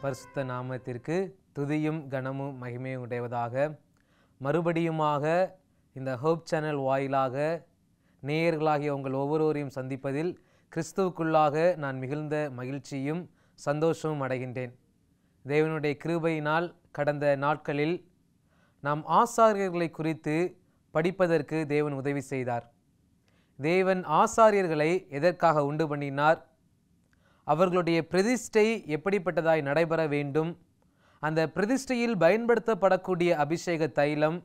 பரிசுத்த நாமத்திற்கு துதியும் கனமும் மகிமையும் உடையவதாக. மறுபடியுமாக இந்த ஹோப் சேனல் வாயிலாக நேயர்களாகிய உங்கள் ஒவ்வொருவரையும் சந்திப்பதில் கிறிஸ்துவுக்குள்ளாக நான் மிகுந்த மகிழ்ச்சியும் சந்தோஷமும் அடைகின்றேன். தேவனுடைய கிருபையினால் கடந்த நாட்களில் நாம் ஆசாரியர்களை குறித்து படிப்பதற்கு தேவன் உதவி செய்தார். தேவன் ஆசாரியர்களை எதற்காக உண்டு பண்ணினார், அவர்களுடைய பிரதிஷ்டை எப்படிப்பட்டதாய் நடைபெற வேண்டும், அந்த பிரதிஷ்டையில் பயன்படுத்தப்படக்கூடிய அபிஷேக தைலம்,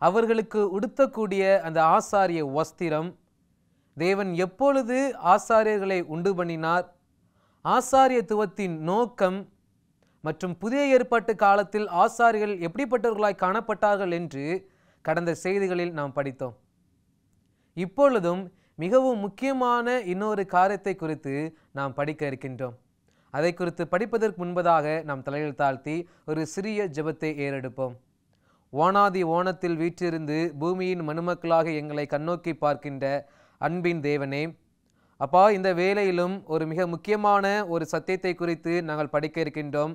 அவர்களுக்கு உடுத்தக்கூடிய அந்த ஆசாரிய வஸ்திரம், தேவன் எப்பொழுது ஆசாரியர்களை உண்டு பண்ணினார், ஆசாரியத்துவத்தின் நோக்கம் மற்றும் புதிய ஏற்பாட்டு காலத்தில் ஆசாரியர்கள் எப்படிப்பட்டவர்களாய் காணப்பட்டார்கள் என்று கடந்த செய்திகளில் நாம் படித்தோம். இப்பொழுதும் மிகவும் முக்கியமான இன்னொரு காரியத்தை குறித்து நாம் படிக்க இருக்கின்றோம். அதை குறித்து படிப்பதற்கு முன்பதாக நாம் தலையில் தாழ்த்தி ஒரு சிறிய ஜெபத்தை ஏறெடுப்போம். வானாதி வானத்தில் வீற்றிருந்து பூமியின் மனுமக்களாக எங்களை கண்ணோக்கி பார்க்கின்ற அன்பின் தேவனே, அப்பா, இந்த வேளையிலும் ஒரு மிக முக்கியமான ஒரு சத்தியத்தை குறித்து நாங்கள் படிக்க இருக்கின்றோம்.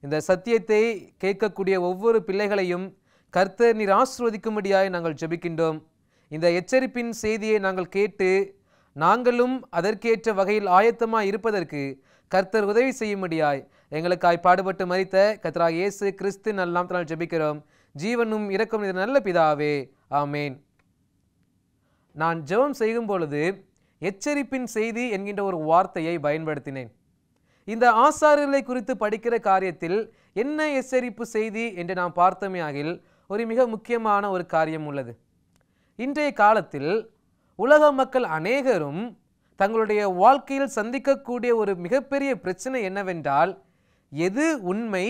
இந்த சத்தியத்தை கேட்கக்கூடிய ஒவ்வொரு பிள்ளைகளையும் கர்த்தர் நீர் ஆசீர்வதிக்கும்படியாய் நாங்கள் ஜெபிக்கின்றோம். இந்த எச்சரிப்பின் செய்தியை நாங்கள் கேட்டு நாங்களும் அதற்கேற்ற வகையில் ஆயத்தமாக இருப்பதற்கு கர்த்தர் உதவி செய்யும்படியாய் எங்களுக்காய் பாடுபட்டு மரித்த கர்த்தராகிய இயேசு கிறிஸ்து நல்ல நாமத்தினால் ஜெபிக்கிறோம். ஜீவனும் இரக்கம் நிறைந்த நல்ல பிதாவே, ஆமேன். நான் ஜெபம் செய்யும் பொழுது எச்சரிப்பின் செய்தி என்கின்ற ஒரு வார்த்தையை பயன்படுத்தினேன். இந்த ஆசாரியர்களை குறித்து படிக்கிற காரியத்தில் என்ன எச்சரிப்பு செய்தி என்று நாம் பார்த்தமையாகில் ஒரு மிக முக்கியமான ஒரு காரியம் உள்ளது. இன்றைய காலத்தில் உலக மக்கள் அநேகரும் தங்களுடைய வாழ்க்கையில் சந்திக்கக்கூடிய ஒரு மிகப்பெரிய பிரச்சனை என்னவென்றால், எது உண்மை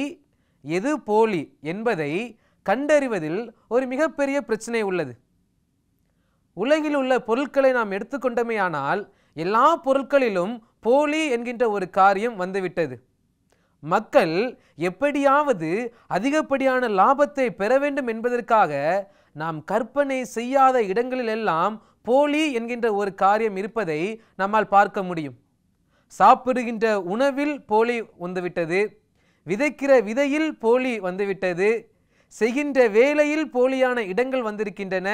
எது போலி என்பதை கண்டறிவதில் ஒரு மிகப்பெரிய பிரச்சனை உள்ளது. உலகில் உள்ள பொருட்களை நாம் எடுத்துக்கொண்டமையானால் எல்லா பொருட்களிலும் போலி என்கின்ற ஒரு காரியம் வந்துவிட்டது. மக்கள் எப்படியாவது அதிகப்படியான லாபத்தை பெற வேண்டும் என்பதற்காக நாம் கற்பனை செய்யாத இடங்களில் எல்லாம் போலி என்கின்ற ஒரு காரியம் இருப்பதை நம்மால் பார்க்க முடியும். சாப்பிடுகின்ற உணவில் போலி வந்துவிட்டது, விதைக்கிற விதையில் போலி வந்துவிட்டது, செய்கின்ற வேலையில் போலியான இடங்கள் வந்திருக்கின்றன.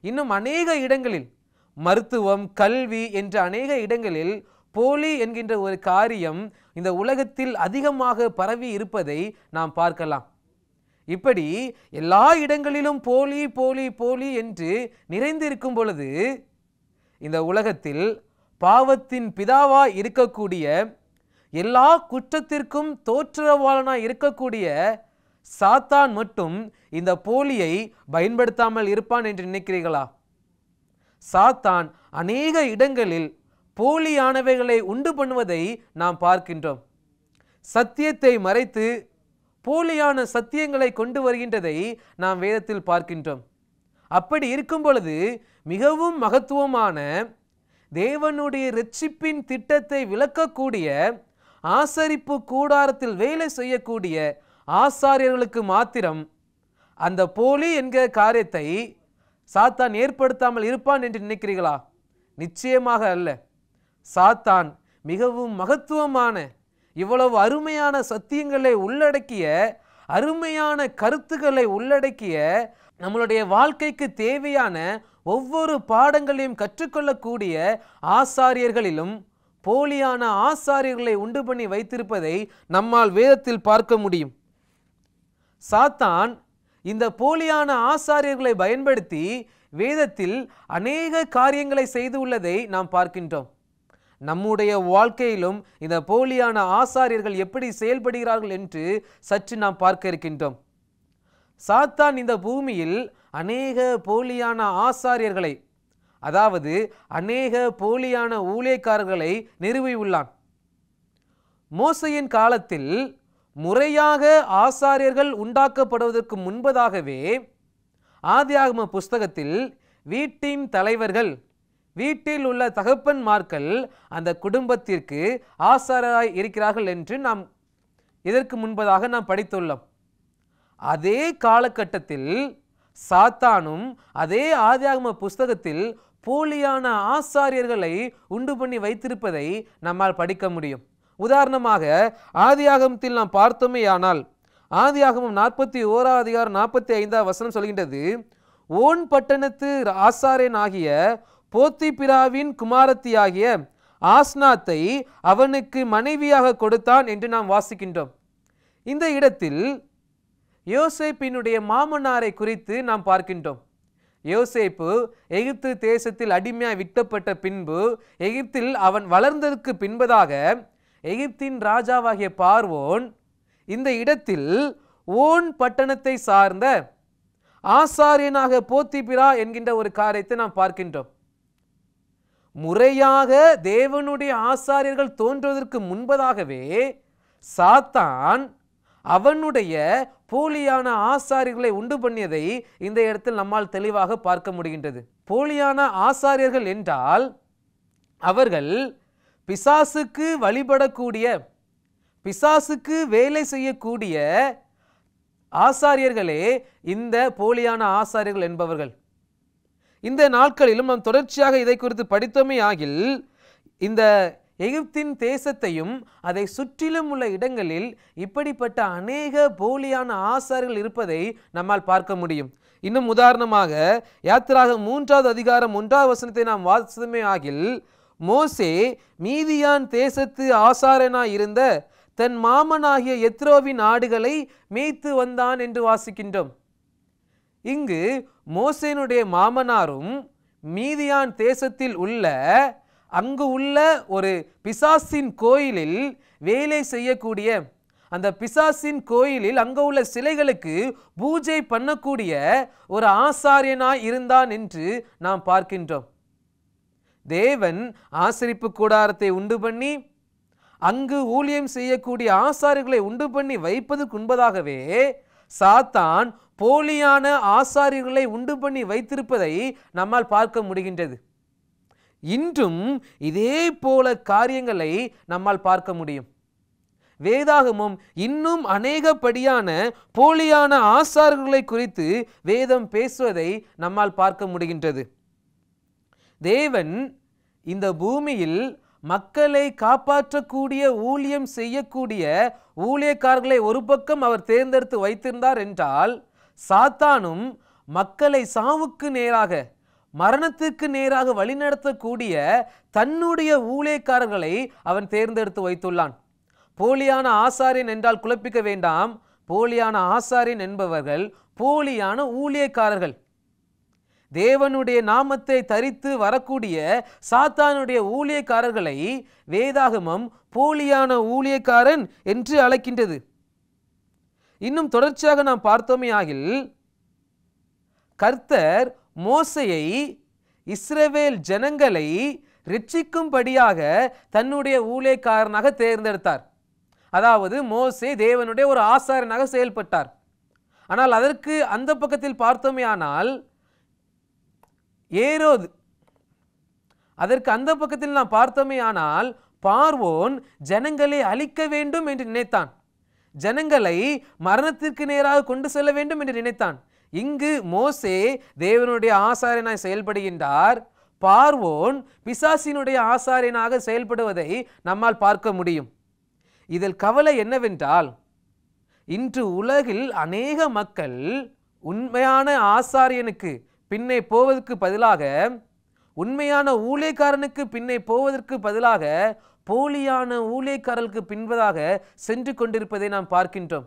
இன்னும் அநேக இடங்களில் மருத்துவம், கல்வி என்ற அநேக இடங்களில் போலி என்கின்ற ஒரு காரியம் இந்த உலகத்தில் அதிகமாக பரவி இருப்பதை நாம் பார்க்கலாம். இப்படி எல்லா இடங்களிலும் போலி போலி போலி என்று நிறைந்திருக்கும் பொழுது இந்த உலகத்தில் பாவத்தின் பிதாவாய் இருக்கக்கூடிய, எல்லா குற்றத்திற்கும் தோற்றவாளனாய் இருக்கக்கூடிய சாத்தான் மட்டும் இந்த போலியை பயன்படுத்தாமல் இருப்பான் என்று நினைக்கிறீர்களா? சாத்தான் அநேக இடங்களில் போலியானவைகளை உண்டு பண்ணுவதை நாம் பார்க்கின்றோம். சத்தியத்தை மறைத்து போலியான சத்தியங்களை கொண்டு வருகின்றதை நாம் வேதத்தில் பார்க்கின்றோம். அப்படி இருக்கும் பொழுது மிகவும் மகத்துவமான தேவனுடைய இரட்சிப்பின் திட்டத்தை விளக்கக்கூடிய, ஆசரிப்பு கூடாரத்தில் வேலை செய்யக்கூடிய ஆசாரியர்களுக்கு மாத்திரம் அந்த போலி என்கிற காரியத்தை சாத்தான் ஏற்படுத்தாமல் இருப்பான் என்று நினைக்கிறீர்களா? நிச்சயமாக அல்ல. சாத்தான் மிகவும் மகத்துவமான, இவ்வளவு அருமையான சத்தியங்களை உள்ளடக்கிய, அருமையான கருத்துக்களை உள்ளடக்கிய, நம்மளுடைய வாழ்க்கைக்கு தேவையான ஒவ்வொரு பாடங்களையும் கற்றுக்கொள்ளக்கூடிய ஆசாரியர்களிலும் போலியான ஆசாரியர்களை உண்டு பண்ணி வைத்திருப்பதை நம்மால் வேதத்தில் பார்க்க முடியும். சாத்தான் இந்த போலியான ஆசாரியர்களை பயன்படுத்தி வேதத்தில் அநேக காரியங்களை செய்து உள்ளதை நாம் பார்க்கின்றோம். நம்முடைய வாழ்க்கையிலும் இந்த போலியான ஆசாரியர்கள் எப்படி செயல்படுகிறார்கள் என்று சற்று நாம் பார்க்க இருக்கின்றோம். சாத்தான் இந்த பூமியில் அநேக போலியான ஆசாரியர்களை, அதாவது அநேக போலியான ஊழியக்காரர்களை நிறுவியுள்ளான். மோசேயின் காலத்தில் முறையாக ஆசாரியர்கள் உண்டாக்கப்படுவதற்கு முன்பதாகவே ஆதியாகம புஸ்தகத்தில் வீட்டின் தலைவர்கள், வீட்டில் உள்ள தகப்பன்மார்கள் அந்த குடும்பத்திற்கு ஆசாரியராய் இருக்கிறார்கள் என்று நாம் இதற்கு முன்பதாக நாம் படித்துள்ளோம். அதே காலகட்டத்தில் சாத்தானும் அதே ஆதியாகம புஸ்தகத்தில் போலியான ஆசாரியர்களை உண்டு பண்ணி வைத்திருப்பதை நம்மால் படிக்க முடியும். உதாரணமாக ஆதியாகமத்தில் நாம் பார்த்தோமேயானால் ஆதியாகமம் 41ஆம் அதிகாரம் 45ஆம் வசனம் சொல்கின்றது, ஓன் பட்டணத்து ஆசாரியன் ஆகிய போத்திபிராவின் குமாரத்தியாகிய ஆஸ்நாத்தை அவனுக்கு மனைவியாக கொடுத்தான் என்று நாம் வாசிக்கின்றோம். இந்த இடத்தில் யோசேப்பினுடைய மாமனாரை குறித்து நாம் பார்க்கின்றோம். யோசேப்பு எகிப்து தேசத்தில் அடிமையாய் விட்டப்பட்ட பின்பு எகிப்தில் அவன் வளர்ந்ததற்கு பின்பதாக எகிப்தின் ராஜாவாகிய பார்வோன் இந்த இடத்தில் ஓன் பட்டணத்தை சார்ந்த ஆசாரியனாக போத்திபிரா என்கின்ற ஒரு காரியத்தை நாம் பார்க்கின்றோம். முறையாக தேவனுடைய ஆசாரியர்கள் தோன்றுவதற்கு முன்பதாகவே சாத்தான் அவனுடைய போலியான ஆசாரியர்களை உண்டு பண்ணியதை இந்த இடத்தில் நம்மால் தெளிவாக பார்க்க முடிகின்றது. போலியான ஆசாரியர்கள் என்றால் அவர்கள் பிசாசுக்கு வழிபடக்கூடிய, பிசாசுக்கு வேலை செய்யக்கூடிய ஆசாரியர்களே இந்த போலியான ஆசாரியர்கள் என்பவர்கள். இந்த நாட்களிலும் நாம் தொடர்ச்சியாக இதை குறித்து படித்தோமே ஆகில் இந்த எகிப்தின் தேசத்தையும் அதை சுற்றிலும் உள்ள இடங்களில் இப்படிப்பட்ட அநேக போலியான ஆசாரியர்கள் இருப்பதை நம்மால் பார்க்க முடியும். இன்னும் உதாரணமாக யாத்திராகமம் 3ஆம் அதிகாரம் 1ஆம் வசனத்தை நாம் வாசித்தோமே ஆகில் மோசே மீதியான் தேசத்து ஆசாரியனாய் இருந்த தன் மாமனாகிய எத்ரோவின் ஆடுகளை மேய்த்து வந்தான் என்று வாசிக்கின்றோம். இங்கு மோசேனுடைய மாமனாரும் மீதியான் தேசத்தில் உள்ள அங்கு உள்ள ஒரு பிசாசின் கோயிலில் வேலை செய்யக்கூடிய, அந்த பிசாசின் கோயிலில் அங்கு உள்ள சிலைகளுக்கு பூஜை பண்ணக்கூடிய ஒரு ஆசாரியனாய் இருந்தான் என்று நாம் பார்க்கின்றோம். தேவன் ஆசரிப்பு கூடாரத்தை உண்டு பண்ணி அங்கு ஊழியம் செய்யக்கூடிய ஆசாரியர்களை உண்டு பண்ணி வைப்பதற்கு முன்பதாகவே சாத்தான் போலியான ஆசாரியர்களை உண்டு பண்ணி வைத்திருப்பதை நம்மால் பார்க்க முடிகின்றது. இன்றும் இதே போல காரியங்களை நம்மால் பார்க்க முடியும். வேதாகமும் இன்னும் அநேகப்படியான போலியான ஆசாரியர்களை குறித்து வேதம் பேசுவதை நம்மால் பார்க்க முடிகின்றது. தேவன் இந்த பூமியில் மக்களை காப்பாற்றக்கூடிய ஊழியம் செய்யக்கூடிய ஊழியக்காரர்களை ஒரு பக்கம் அவர் தேர்ந்தெடுத்து வைத்திருந்தார் என்றால், சாத்தானும் மக்களை சாவுக்கு நேராக, மரணத்துக்கு நேராக வழிநடத்தக்கூடிய தன்னுடைய ஊழியக்காரர்களை அவன் தேர்ந்தெடுத்து வைத்துள்ளான். போலியான ஆசாரியன் என்றால் குழப்பிக்க வேண்டாம். போலியான ஆசாரியன் என்பவர்கள் போலியான ஊழியக்காரர்கள். தேவனுடைய நாமத்தை தரித்து வரக்கூடிய சாத்தானுடைய ஊழியக்காரர்களை வேதாகமம் போலியான ஊழியக்காரன் என்று அழைக்கின்றது. இன்னும் தொடர்ச்சியாக நாம் பார்த்தோமே ஆகில் கர்த்தர் மோசேயை இஸ்ரவேல் ஜனங்களை ரட்சிக்கும்படியாக தன்னுடைய ஊழியக்காரனாக தேர்ந்தெடுத்தார். அதாவது மோசே தேவனுடைய ஒரு ஆசாரியனாக செயல்பட்டார். ஆனால் அதற்கு அந்த பக்கத்தில் பார்த்தோமே ஆனால் ஏரோது, அதற்கு அந்த பக்கத்தில் நாம் பார்த்தோமே ஆனால் பார்வோன் ஜனங்களை அழிக்க வேண்டும் என்று நினைத்தான். ஜனங்களை மரணத்திற்கு நேராக கொண்டு செல்ல வேண்டும் என்று நினைத்தான். இங்கு மோசே தேவனுடைய ஆசாரியனாய் செயல்படுகின்றார். பார்வோன் பிசாசினுடைய ஆசாரியனாக செயல்படுவதை நம்மால் பார்க்க முடியும். இதில் கவலை என்னவென்றால், இன்று உலகில் அநேக மக்கள் உண்மையான ஆசாரியனுக்கு பின்னே போவதற்கு பதிலாக, உண்மையான ஊழியக்காரனுக்கு பின்னே போவதற்கு பதிலாக போலியான ஊழியக்காரர்களுக்கு பின்பதாக சென்று கொண்டிருப்பதை நாம் பார்க்கின்றோம்.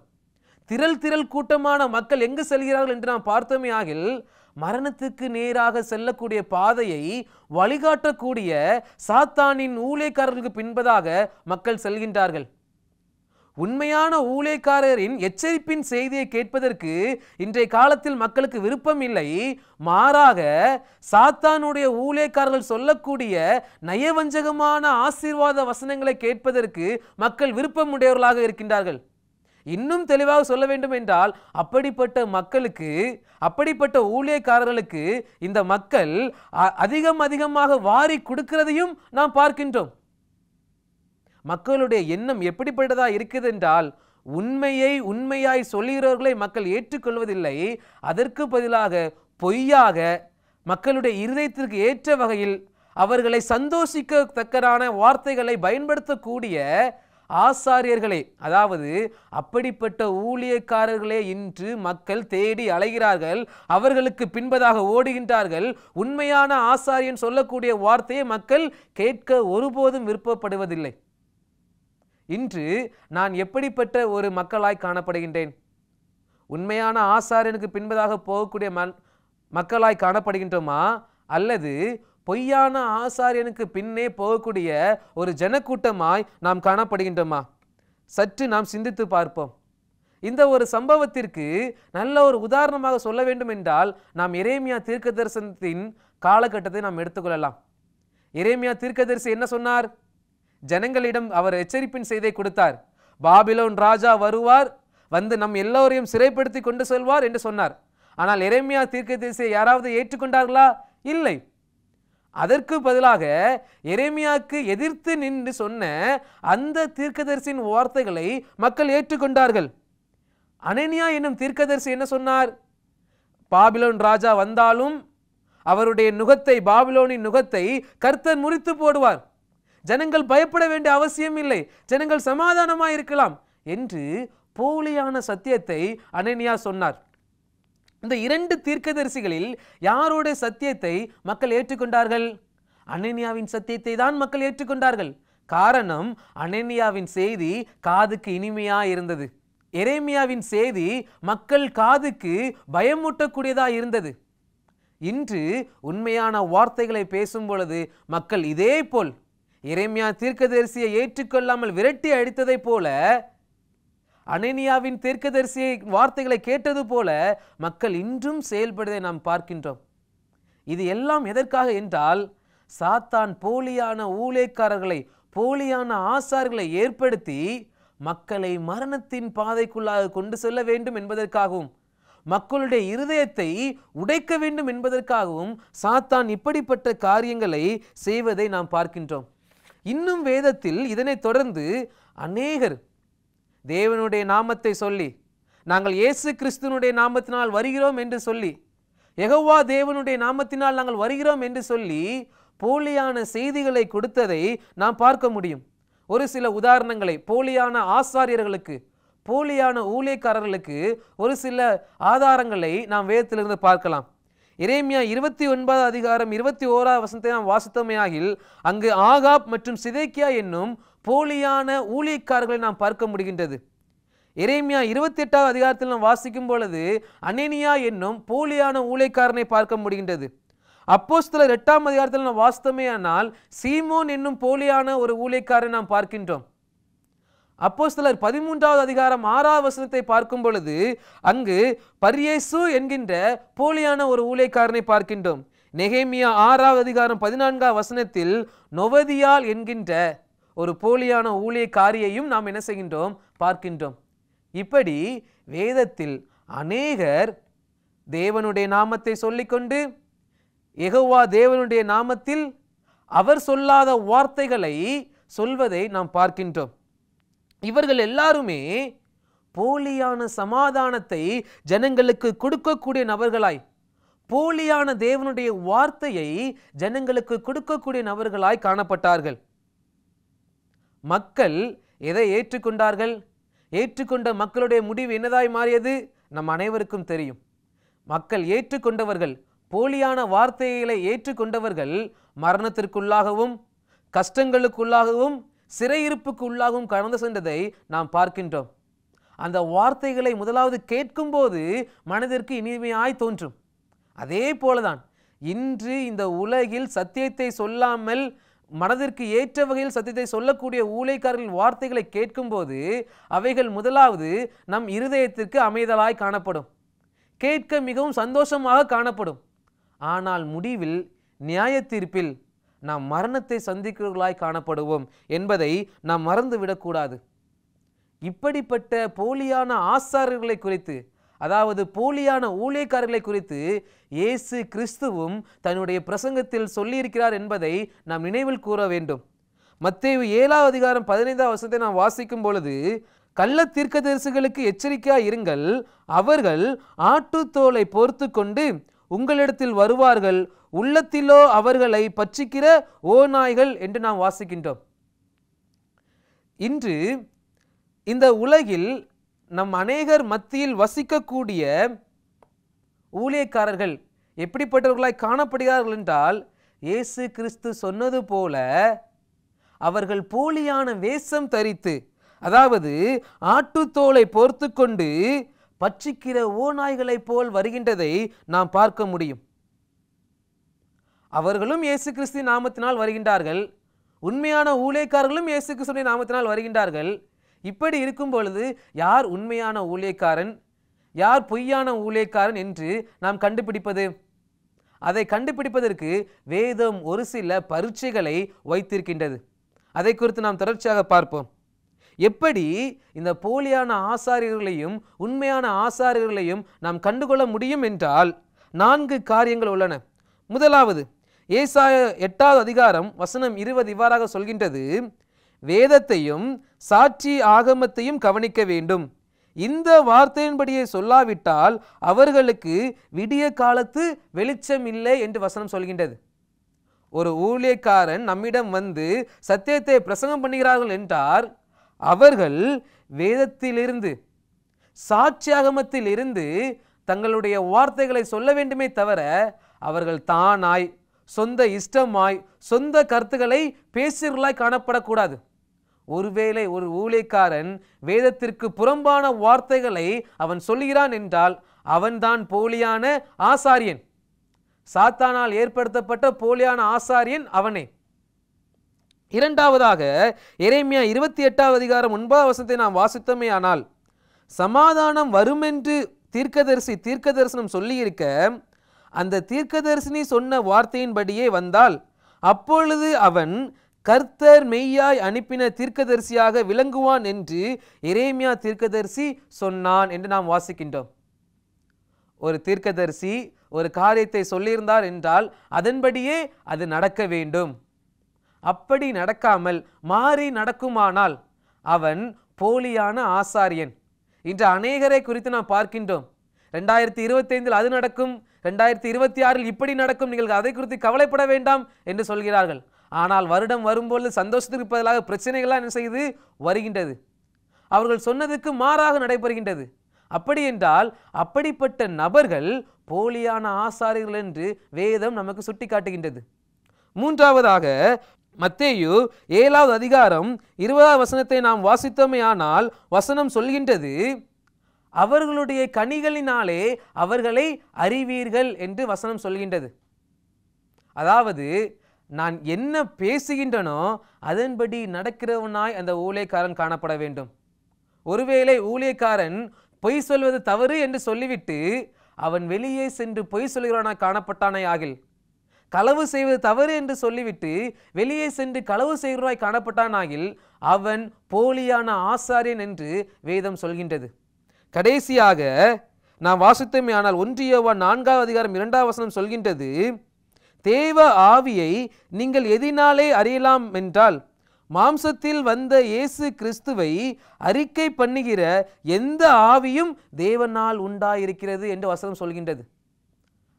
திரள் திரள் கூட்டமான மக்கள் எங்கு செல்கிறார்கள் என்று நாம் பார்த்தோமே ஆகில் மரணத்துக்கு நேராக செல்லக்கூடிய பாதையை வழிகாட்டக்கூடிய சாத்தானின் ஊழியக்காரர்களுக்கு பின்பதாக மக்கள் செல்கின்றார்கள். உண்மையான ஊழியக்காரரின் எச்சரிப்பின் செய்தியை கேட்பதற்கு இன்றைய காலத்தில் மக்களுக்கு விருப்பம் இல்லை. மாறாக சாத்தானுடைய ஊழியக்காரர்கள் சொல்லக்கூடிய நயவஞ்சகமான ஆசீர்வாத வசனங்களை கேட்பதற்கு மக்கள் விருப்பம் உடையவர்களாக இருக்கின்றார்கள். இன்னும் தெளிவாக சொல்ல வேண்டும் என்றால், அப்படிப்பட்ட மக்களுக்கு, அப்படிப்பட்ட ஊழியக்காரர்களுக்கு இந்த மக்கள் அதிகமாக வாரி கொடுக்கிறதையும் நாம் பார்க்கின்றோம். மக்களுடைய எண்ணம் எப்படிப்பட்டதா இருக்குது என்றால், உண்மையை உண்மையாய் சொல்லுகிறவர்களை மக்கள் ஏற்றுக்கொள்வதில்லை. அதற்கு பதிலாக பொய்யாக மக்களுடைய இருதயத்திற்கு ஏற்ற வகையில் அவர்களை சந்தோஷிக்கத்தக்கதான வார்த்தைகளை பயன்படுத்தக்கூடிய ஆசாரியர்களே, அதாவது அப்படிப்பட்ட ஊழியக்காரர்களே இன்று மக்கள் தேடி அலைகிறார்கள், அவர்களுக்கு பின்பதாக ஓடுகின்றார்கள். உண்மையான ஆசாரியன் சொல்லக்கூடிய வார்த்தையை மக்கள் கேட்க ஒருபோதும் விருப்பப்படுவதில்லை. இன்று நான் எப்படிப்பட்ட ஒரு மக்களாய் காணப்படுகின்றேன்? உண்மையான ஆசாரியனுக்கு பின்பதாக போகக்கூடிய மக்களாய் காணப்படுகின்றோமா, அல்லது பொய்யான ஆசாரியனுக்கு பின்னே போகக்கூடிய ஒரு ஜனக்கூட்டமாய் நாம் காணப்படுகின்றோமா? சற்று நாம் சிந்தித்து பார்ப்போம். இந்த ஒரு சம்பவத்திற்கு நல்ல ஒரு உதாரணமாக சொல்ல வேண்டும் என்றால் நாம் எரேமியா தீர்க்கதரிசனத்தின் காலகட்டத்தை நாம் எடுத்துக்கொள்ளலாம். எரேமியா தீர்க்கதரிசி என்ன சொன்னார்? ஜனங்களிடம் அவர் எச்சரிப்பின் செய்தியை கொடுத்தார். பாபிலோன் ராஜா வருவார், வந்து நம் எல்லோரையும் சிறைப்படுத்தி கொண்டு செல்வார் என்று சொன்னார். ஆனால் எரேமியா தீர்க்கதரிசியை யாராவது ஏற்றுக்கொண்டார்களா? இல்லை. அதற்கு பதிலாக எரேமியாவுக்கு எதிர்த்து நின்று சொன்ன அந்த தீர்க்கதரிசியின் வார்த்தைகளை மக்கள் ஏற்றுக்கொண்டார்கள். அனனியா என்னும் தீர்க்கதரிசி என்ன சொன்னார்? பாபிலோன் ராஜா வந்தாலும் அவருடைய நுகத்தை, பாபிலோனின் நுகத்தை கர்த்தர் முறித்து போடுவார், ஜனங்கள் பயப்பட வேண்டிய அவசியம் இல்லை, ஜனங்கள் சமாதானமாய் இருக்கலாம் என்று போலியான சத்தியத்தை அனனியா சொன்னார். இந்த இரண்டு தீர்க்கதரிசிகளில் யாருடைய சத்தியத்தை மக்கள் ஏற்றுக்கொண்டார்கள்? அனனியாவின் சத்தியத்தை தான் மக்கள் ஏற்றுக்கொண்டார்கள். காரணம், அனனியாவின் செய்தி காதுக்கு இனிமையா இருந்தது. எரேமியாவின் செய்தி மக்கள் காதுக்கு பயமூட்டக்கூடியதா இருந்தது. இன்று உண்மையான வார்த்தைகளை பேசும் பொழுது மக்கள் இதே போல் எரேமியா தீர்க்கதரிசியை ஏற்றுக்கொள்ளாமல் விரட்டி அடித்ததை போல, அனனியாவின் தீர்க்கதரிசியை வார்த்தைகளை கேட்டது போல மக்கள் இன்றும் செயல்படுவதை நாம் பார்க்கின்றோம். இது எல்லாம் எதற்காக என்றால், சாத்தான் போலியான ஊழியக்காரர்களை, போலியான ஆசார்களை ஏற்படுத்தி மக்களை மரணத்தின் பாதைக்குள்ளாக கொண்டு செல்ல வேண்டும் என்பதற்காகவும், மக்களுடைய இருதயத்தை உடைக்க வேண்டும் என்பதற்காகவும் சாத்தான் இப்படிப்பட்ட காரியங்களை செய்வதை நாம் பார்க்கின்றோம். இன்னும் வேதத்தில் இதனைத் தொடர்ந்து அநேகர் தேவனுடைய நாமத்தை சொல்லி, நாங்கள் இயேசு கிறிஸ்துவனுடைய நாமத்தினால் வருகிறோம் என்று சொல்லி, யெகோவா தேவனுடைய நாமத்தினால் நாங்கள் வருகிறோம் என்று சொல்லி போலியான செய்திகளை கொடுத்ததை நாம் பார்க்க முடியும். ஒரு சில உதாரணங்களை, போலியான ஆசாரியர்களுக்கு, போலியான ஊழியக்காரர்களுக்கு ஒரு சில ஆதாரங்களை நாம் வேதத்திலிருந்து பார்க்கலாம். எரேமியா 29 அதிகாரம் 21 வசனத்தை நாம் வாசித்தமையாகில் அங்கு ஆகாப் மற்றும் சிதேக்கியா என்னும் போலியான ஊழியக்காரர்களை நாம் பார்க்க முடிகின்றது. எரேமியா 28 அதிகாரத்தில் நாம் வாசிக்கும் பொழுது அனனியா என்னும் போலியான ஊழியக்காரனை பார்க்க முடிகின்றது. அப்போஸ்தலர் 8 அதிகாரத்தில் நாம் வாசித்தமையானால் சீமோன் என்னும் போலியான ஒரு ஊழியக்காரனை நாம் பார்க்கின்றோம். அப்போஸ்தலர் 13 அதிகாரம் 6 வசனத்தை பார்க்கும் பொழுது அங்கு பரியேசு என்கின்ற போலியான ஒரு ஊழியக்காரனை பார்க்கின்றோம். நெகேமியா 6 அதிகாரம் 14 வசனத்தில் நொவதியால் என்கின்ற ஒரு போலியான ஊழியக்காரியையும் நாம் என்ன செய்கின்றோம்? பார்க்கின்றோம். இப்படி வேதத்தில் அநேகர் தேவனுடைய நாமத்தை சொல்லிக்கொண்டு, யெகோவா தேவனுடைய நாமத்தில் அவர் சொல்லாத வார்த்தைகளை சொல்வதை நாம் பார்க்கின்றோம். இவர்கள் எல்லாருமே போலியான சமாதானத்தை ஜனங்களுக்கு கொடுக்கக்கூடிய நபர்களாய், போலியான தேவனுடைய வார்த்தையை ஜனங்களுக்கு கொடுக்கக்கூடிய நபர்களாய் காணப்பட்டார்கள். மக்கள் எதை ஏற்றுக்கொண்டார்கள்? ஏற்றுக்கொண்ட மக்களுடைய முடிவு என்னதாய் மாறியது? நம் அனைவருக்கும் தெரியும். மக்கள் ஏற்றுக்கொண்டவர்கள், போலியான வார்த்தைகளை ஏற்றுக்கொண்டவர்கள் மரணத்திற்குள்ளாகவும் கஷ்டங்களுக்குள்ளாகவும் சிறையிருப்புக்கு உள்ளாகவும் கடந்து சென்றதை நாம் பார்க்கின்றோம். அந்த வார்த்தைகளை முதலாவது கேட்கும்போது மனதிற்கு இனிமையாய் தோன்றும். அதே போலதான் இன்று இந்த உலகில் சத்தியத்தை சொல்லாமல் மனதிற்கு ஏற்ற வகையில் சத்தியத்தை சொல்லக்கூடிய ஊழியக்காரர்களின் வார்த்தைகளை கேட்கும்போது அவைகள் முதலாவது நம் இருதயத்திற்கு அமைதலாய் காணப்படும், கேட்க மிகவும் சந்தோஷமாக காணப்படும். ஆனால் முடிவில் நியாய தீர்ப்பில் நாம் மரணத்தை சந்திக்கிறவர்களாய் காணப்படுவோம் என்பதை நாம் மறந்துவிடக்கூடாது. இப்படிப்பட்ட போலியான ஆசாரியர்களை குறித்து, அதாவது போலியான ஊழியக்காரர்களை குறித்து இயேசு கிறிஸ்துவும் தன்னுடைய பிரசங்கத்தில் சொல்லியிருக்கிறார் என்பதை நாம் நினைவில் கூற வேண்டும். மத்தேயு 7 அதிகாரம் 15 வசனத்தை நாம் வாசிக்கும் பொழுது, கள்ள தீர்க்கதரிசிகளுக்கு எச்சரிக்கையாய் இருங்கள், அவர்கள் ஆட்டுத்தோலை பொறுத்து கொண்டு உங்களிடத்தில் வருவார்கள், உள்ளத்திலோ அவர்களை பட்சிக்கிற ஓநாய்கள் என்று நாம் வாசிக்கின்றோம். இன்று இந்த உலகில் நம் அநேகர் மத்தியில் வசிக்கக்கூடிய ஊழியக்காரர்கள் எப்படிப்பட்டவர்களாய் காணப்படுகிறார்கள் என்றால், இயேசு கிறிஸ்து சொன்னது போல அவர்கள் போலியான வேஷம் தரித்து, அதாவது ஆட்டுத்தோலை போர்த்து கொண்டு பட்சிக்கிற ஓநாய்களைப் போல் வருகின்றதை நாம் பார்க்க முடியும். அவர்களும் இயேசு கிறிஸ்துவின் நாமத்தினால் வருகின்றார்கள், உண்மையான ஊழியக்காரர்களும் இயேசு கிறிஸ்துவின் நாமத்தினால் வருகின்றார்கள். இப்படி இருக்கும் பொழுது யார் உண்மையான ஊழியக்காரன், யார் பொய்யான ஊழியக்காரன் என்று நாம் கண்டுபிடிப்பது? அதை கண்டுபிடிப்பதற்கு வேதம் ஒரு சில பரீட்சைகளை வைத்திருக்கின்றது. அதை குறித்து நாம் தொடர்ச்சியாக பார்ப்போம். எப்படி இந்த போலியான ஆசாரியர்களையும் உண்மையான ஆசாரியர்களையும் நாம் கண்டுகொள்ள முடியும் என்றால் 4 காரியங்கள் உள்ளன. முதலாவது, ஏசாயா 8வது அதிகாரம் வசனம் 20 இவ்வாறாக சொல்கின்றது, வேதத்தையும் சாட்சி ஆகமத்தையும் கவனிக்க வேண்டும், இந்த வார்த்தையின்படியே சொல்லாவிட்டால் அவர்களுக்கு விடிய காலத்து வெளிச்சம் இல்லை என்று வசனம் சொல்கின்றது. ஒரு ஊழியக்காரன் நம்மிடம் வந்து சத்தியத்தை பிரசங்கம் பண்ணுகிறார்கள் என்றார், அவர்கள் வேதத்திலிருந்து சாட்சியாகமத்தில் இருந்து தங்களுடைய வார்த்தைகளை சொல்ல வேண்டுமே தவிர அவர்கள் தானாய் சொந்த இஷ்டமாய் சொந்த கருத்துக்களை பேசுகிறவர்களாய் காணப்படக்கூடாது. ஒருவேளை ஒரு ஊழியக்காரன் வேதத்திற்கு புறம்பான வார்த்தைகளை அவன் சொல்கிறான் என்றால் அவன்தான் போலியான ஆசாரியன். சாத்தானால் ஏற்படுத்தப்பட்ட போலியான ஆசாரியன் அவனே. இரண்டாவதாக, எரேமியா 28வது அதிகாரம் 9வது வசனத்தை நாம் வாசித்தோமே ஆனால், சமாதானம் வருமென்று தீர்க்கதரிசனம் சொல்லியிருக்க அந்த தீர்க்கதரிசினி சொன்ன வார்த்தையின்படியே வந்தால் அப்பொழுது அவன் கர்த்தர் மெய்யாய் அனுப்பின தீர்க்கதரிசியாக விளங்குவான் என்று எரேமியா தீர்க்கதரிசி சொன்னான் என்று நாம் வாசிக்கின்றோம். ஒரு தீர்க்கதரிசி ஒரு காரியத்தை சொல்லியிருந்தார் என்றால் அதன்படியே அது நடக்க வேண்டும். அப்படி நடக்காமல் மாறி நடக்குமானால் அவன் போலியான ஆசாரியன். இன்று அநேகரை குறித்து நாம் பார்க்கின்றோம். 2025 அது நடக்கும், 2026 இப்படி நடக்கும், நீங்கள் அதை குறித்து கவலைப்பட வேண்டாம் என்று சொல்கிறார்கள். ஆனால் வருடம் வரும்போது சந்தோஷத்துக்கு பதிலாக பிரச்சனைகளாக என்ன செய்து வருகின்றது. அவர்கள் சொன்னதுக்கு மாறாக நடைபெறுகின்றது. அப்படி என்றால் அப்படிப்பட்ட நபர்கள் போலியான ஆசாரியர்கள் என்று வேதம் நமக்கு சுட்டி காட்டுகின்றது. மூன்றாவதாக, மத்தேயு 7வது அதிகாரம் 20வது வசனத்தை நாம் வாசித்தோமே ஆனால் வசனம் சொல்கின்றது, அவர்களுடைய கனிகளினாலே அவர்களை அறிவீர்கள் என்று வசனம் சொல்கின்றது. அதாவது நான் என்ன பேசுகின்றனோ அதன்படி நடக்கிறவனாய் அந்த ஊழியக்காரன் காணப்பட வேண்டும். ஒருவேளை ஊழியக்காரன் பொய் சொல்வது தவறு என்று சொல்லிவிட்டு அவன் வெளியே சென்று பொய் சொல்கிறவனாய் காணப்பட்டானே ஆகில், களவு செய்வது தவறு என்று சொல்லிவிட்டு வெளியே சென்று களவு செய்கிறவனாய் காணப்பட்டானாகில் அவன் போலியான ஆசாரியன் என்று வேதம் சொல்கின்றது. கடைசியாக நாம் வாசித்தோமே ஆனால் 1 யோவான் 4வது அதிகாரம் 2வது வசனம் சொல்கின்றது, தேவ ஆவியை நீங்கள் எதினாலே அறியலாம் என்றால் மாம்சத்தில் வந்த இயேசு கிறிஸ்துவை அறிக்கை பண்ணுகிற எந்த ஆவியும் தேவனால் உண்டாயிருக்கிறது என்று வசனம் சொல்கின்றது.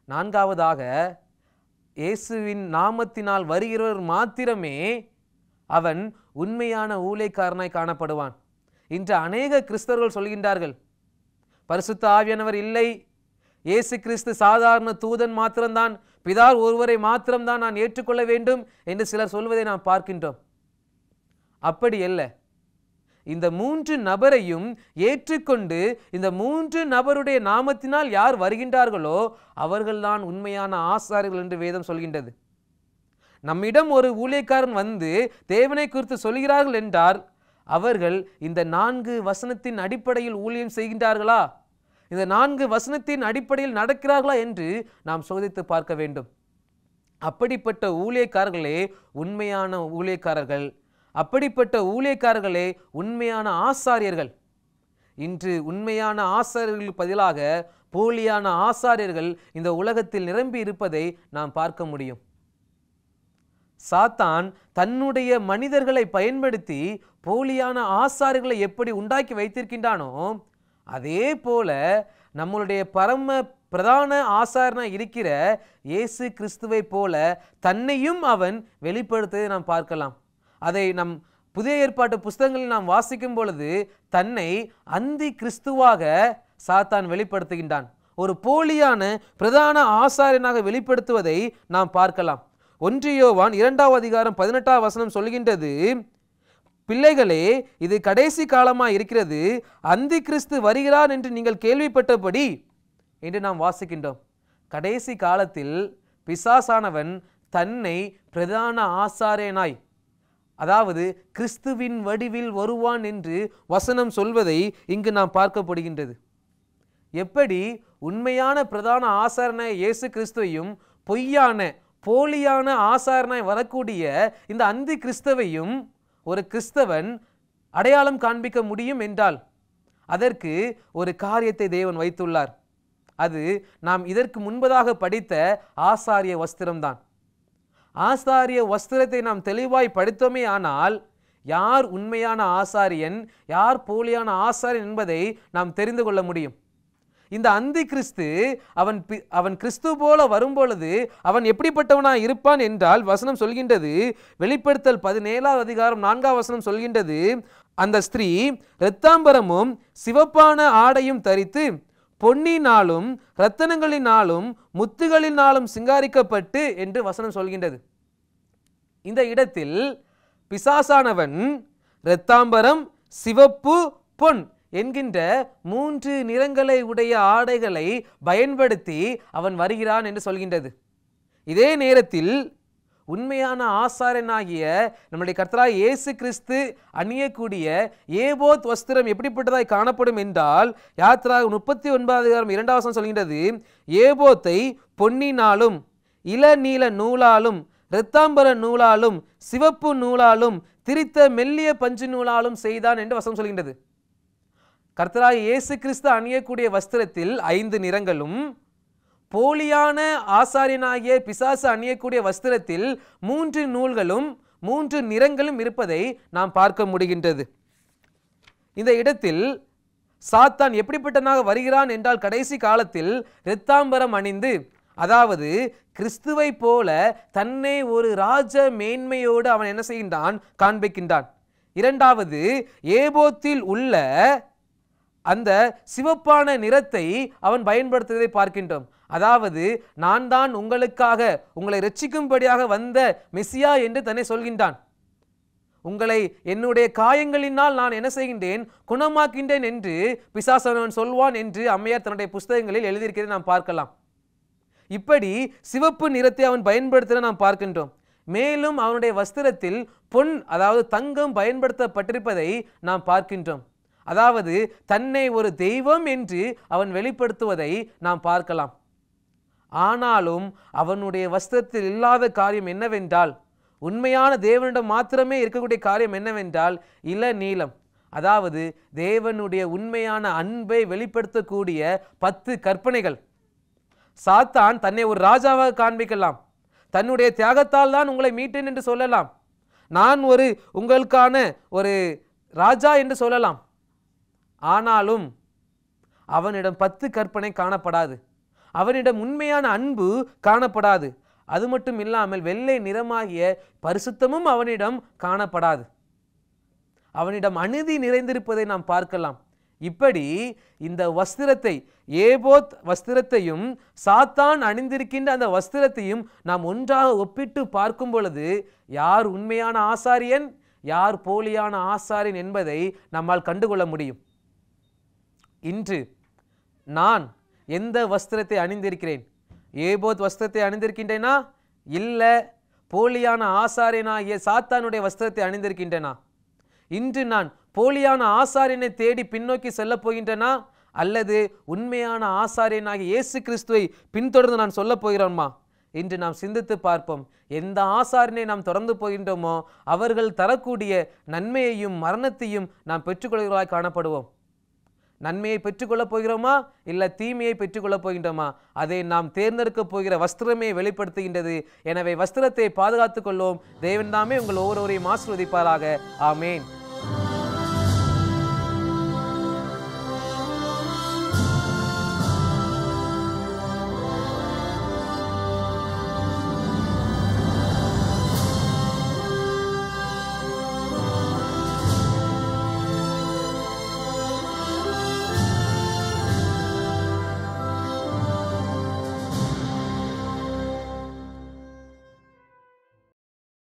நான்காவதாக, இயேசுவின் நாமத்தினால் வருகிறவர் மாத்திரமே அவன் உண்மையான ஊழியக்காரனாய் காணப்படுவான். இன்று அநேக கிறிஸ்தவர்கள் சொல்கின்றார்கள், பரிசுத்த ஆவியானவர் இல்லை, இயேசு கிறிஸ்து சாதாரண தூதன் மாத்திரம்தான், பிதா ஒருவரை மாத்திரம்தான் நான் ஏற்றுக்கொள்ள வேண்டும் என்று சிலர் சொல்வதை நாம் பார்க்கின்றோம். அப்படி அல்ல. இந்த 3 நபரையும் ஏற்றுக்கொண்டு இந்த 3 நபருடைய நாமத்தினால் யார் வருகின்றார்களோ அவர்கள்தான் உண்மையான ஆசாரியர்கள் என்று வேதம் சொல்கின்றது. நம்மிடம் ஒரு ஊழியக்காரன் வந்து தேவனை குறித்து சொல்கிறார்கள் என்றால் அவர்கள் இந்த 4 வசனத்தின் அடிப்படையில் ஊழியம் செய்கின்றார்களா, இந்த 4 வசனத்தின் அடிப்படையில் நடக்கிறார்களா என்று நாம் சோதித்து பார்க்க வேண்டும். அப்படிப்பட்ட ஊழியக்காரர்களே உண்மையான ஊழியக்காரர்கள், அப்படிப்பட்ட ஊழியக்காரர்களே உண்மையான ஆசாரியர்கள். இன்று உண்மையான ஆசாரியர்களுக்கு பதிலாக போலியான ஆசாரியர்கள் இந்த உலகத்தில் நிரம்பி இருப்பதை நாம் பார்க்க முடியும். சாத்தான் தன்னுடைய மனிதர்களை பயன்படுத்தி போலியான ஆசாரியர்களை எப்படி உண்டாக்கி வைத்திருக்கின்றானோ அதே போல நம்மளுடைய பரம பிரதான ஆசாரனாய் இருக்கிற இயேசு கிறிஸ்துவை போல தன்னையும் அவன் வெளிப்படுத்துவதை நாம் பார்க்கலாம். அதை நம் புதிய ஏற்பாட்டு புஸ்தகங்களில் நாம் வாசிக்கும் பொழுது தன்னை அந்தி கிறிஸ்துவாக சாத்தான் வெளிப்படுத்துகின்றான். ஒரு போலியான பிரதான ஆசாரியனாக வெளிப்படுத்துவதை நாம் பார்க்கலாம். 1 யோவான் 2ஆம் அதிகாரம் 18ஆம் வசனம் சொல்கின்றது, பிள்ளைகளே, இது கடைசி காலமாக இருக்கிறது, அந்தி கிறிஸ்து வருகிறான் என்று நீங்கள் கேள்விப்பட்டபடி என்று நாம் வாசிக்கின்றோம். கடைசி காலத்தில் பிசாசானவன் தன்னை பிரதான ஆசாரியனாய், அதாவது கிறிஸ்துவின் வடிவில் வருவான் என்று வசனம் சொல்வதை இங்கு நாம் பார்க்கப்படுகின்றது. எப்படி உண்மையான பிரதான ஆசாரியனாய் இயேசு கிறிஸ்துவையும் பொய்யான போலியான ஆசாரியனாய் வரக்கூடிய இந்த அந்தி கிறிஸ்துவையும் ஒரு கிறிஸ்தவன் அடையாளம் காண்பிக்க முடியும் என்றால் அதற்கு ஒரு காரியத்தை தேவன் வைத்துள்ளார். அது நாம் இதற்கு முன்பதாக படித்த ஆசாரிய வஸ்திரம்தான். ஆசாரிய வஸ்திரத்தை நாம் தெளிவாய் படித்தோமே ஆனால் யார் உண்மையான ஆசாரியன், யார் போலியான ஆசாரியன் என்பதை நாம் தெரிந்து கொள்ள முடியும். இந்த அந்தி கிறிஸ்து அவன் கிறிஸ்து போல வரும்பொழுது அவன் எப்படிப்பட்டவனாய் இருப்பான் என்றால் வசனம் சொல்கின்றது, வெளிப்படுத்தல் 17ஆம் அதிகாரம் 4ஆம் வசனம் சொல்கின்றது, அந்த ஸ்திரீ இரத்தாம்பரமும் சிவப்பான ஆடையும் தரித்து பொன்னினாலும் இரத்தனங்களினாலும் முத்துகளினாலும் சிங்காரிக்கப்பட்டு என்று வசனம் சொல்கின்றது. இந்த இடத்தில் பிசாசானவன் இரத்தாம்பரம், சிவப்பு, பொன் என்கின்ற 3 நிறங்களை உடைய ஆடைகளை பயன்படுத்தி அவன் வருகிறான் என்று சொல்கின்றது. இதே நேரத்தில் உண்மையான ஆசாரியனாகிய நம்முடைய கர்த்தராகிய இயேசு கிறிஸ்து அணியக்கூடிய ஏபோத் வஸ்திரம் எப்படிப்பட்டதாய் காணப்படும் என்றால் யாத்திராகமம் 39ஆம் அதிகாரம் 2ஆம் வசனம் சொல்கின்றது, ஏபோத்தை பொன்னினாலும் இளநீல நூலாலும் இரத்தாம்பர நூலாலும் சிவப்பு நூலாலும் திரித்த மெல்லிய பஞ்சு நூலாலும் செய்தான் என்று வசனம் சொல்கின்றது. கர்த்தராகிய இயேசு கிறிஸ்து அணியக்கூடிய வஸ்திரத்தில் 5 நிறங்களும், போலியான ஆசாரியனாகிய பிசாசு அணியக்கூடிய வஸ்திரத்தில் 3 நூல்களும் 3 நிறங்களும் இருப்பதை நாம் பார்க்க முடிகின்றது. இந்த இடத்தில் சாத்தான் எப்படிப்பட்டனாக வருகிறான் என்றால் கடைசி காலத்தில் இரத்தாம்பரம் அணிந்து, அதாவது கிறிஸ்துவை போல தன்னை ஒரு ராஜ மேன்மையோடு அவன் என்ன செய்கின்றான், காண்பிக்கின்றான். இரண்டாவது, ஏபோத்தில் உள்ள அந்த சிவப்பான நிறத்தை அவன் பயன்படுத்துவதை பார்க்கின்றோம். அதாவது நான் தான் உங்களுக்காக உங்களை ரட்சிக்கும்படியாக வந்த மெசியா என்று தன்னை சொல்கின்றான். உங்களை என்னுடைய காயங்களினால் நான் என்ன செய்கின்றேன், குணமாக்கின்றேன் என்று பிசாசானவன் சொல்வான் என்று அம்மையார் தன்னுடைய புஸ்தகங்களில் எழுதியிருக்கிறதை நாம் பார்க்கலாம். இப்படி சிவப்பு நிறத்தை அவன் பயன்படுத்த நாம் பார்க்கின்றோம். மேலும் அவனுடைய வஸ்திரத்தில் பொன், அதாவது தங்கம் பயன்படுத்தப்பட்டிருப்பதை நாம் பார்க்கின்றோம். அதாவது தன்னை ஒரு தெய்வம் என்று அவன் வெளிப்படுத்துவதை நாம் பார்க்கலாம். ஆனாலும் அவனுடைய வஸ்திரத்தில் இல்லாத காரியம் என்னவென்றால், உண்மையான தேவனிடம் மாத்திரமே இருக்கக்கூடிய காரியம் என்னவென்றால் இளநீலம், அதாவது தேவனுடைய உண்மையான அன்பை வெளிப்படுத்தக்கூடிய 10 கற்பனைகள். சாத்தான் தன்னை ஒரு ராஜாவாக காண்பிக்கலாம், தன்னுடைய தியாகத்தால் தான் உங்களை மீட்டேன் என்று சொல்லலாம், நான் உங்களுக்கான ஒரு ராஜா என்று சொல்லலாம். ஆனாலும் அவனிடம் 10 கற்பனை காணப்படாது, அவனிடம் உண்மையான அன்பு காணப்படாது. அது மட்டும் இல்லாமல் வெள்ளை நிறமாகிய பரிசுத்தமும் அவனிடம் காணப்படாது. அவனிடம் அநீதி நிறைந்திருப்பதை நாம் பார்க்கலாம். இப்படி இந்த வஸ்திரத்தை, ஏபோத் வஸ்திரத்தையும் சாத்தான் அணிந்திருக்கின்ற அந்த வஸ்திரத்தையும் நாம் ஒன்றாக ஒப்பிட்டு பார்க்கும் பொழுது யார் உண்மையான ஆசாரியன், யார் போலியான ஆசாரியன் என்பதை நம்மால் கண்டுகொள்ள முடியும். இன்று நான் எந்த வஸ்திரத்தை அணிந்திருக்கிறேன்? ஏபோத் வஸ்திரத்தை அணிந்திருக்கின்றேனா, இல்லை போலியான ஆசாரியனாகிய சாத்தானுடைய வஸ்திரத்தை அணிந்திருக்கின்றேனா? இன்று நான் போலியான ஆசாரியனை தேடி பின்னோக்கி செல்லப் போகின்றனா, அல்லது உண்மையான ஆசாரியனாகிய இயேசு கிறிஸ்துவை பின்தொடர்ந்து நான் சொல்லப் போகிறோமா? இன்று நாம் சிந்தித்து பார்ப்போம். எந்த ஆசாரியனை நாம் தொடர்ந்து போகின்றோமோ அவர்கள் தரக்கூடிய நன்மையையும் மரணத்தையும் நாம் பெற்றுக்கொள்கிறவர்களாய் காணப்படுவோம். நன்மையை பெற்றுக்கொள்ளப் போகிறோமா, இல்லை தீமையை பெற்றுக்கொள்ளப் போகின்றோமா? அதை நாம் தேர்ந்தெடுக்கப் போகிற வஸ்திரமே வெளிப்படுத்துகின்றது. எனவே வஸ்திரத்தை பாதுகாத்துக் கொள்வோம். தேவன் தாமே உங்கள் ஒவ்வொருவரையும் ஆசீர்வதிப்பாராக. ஆமேன்.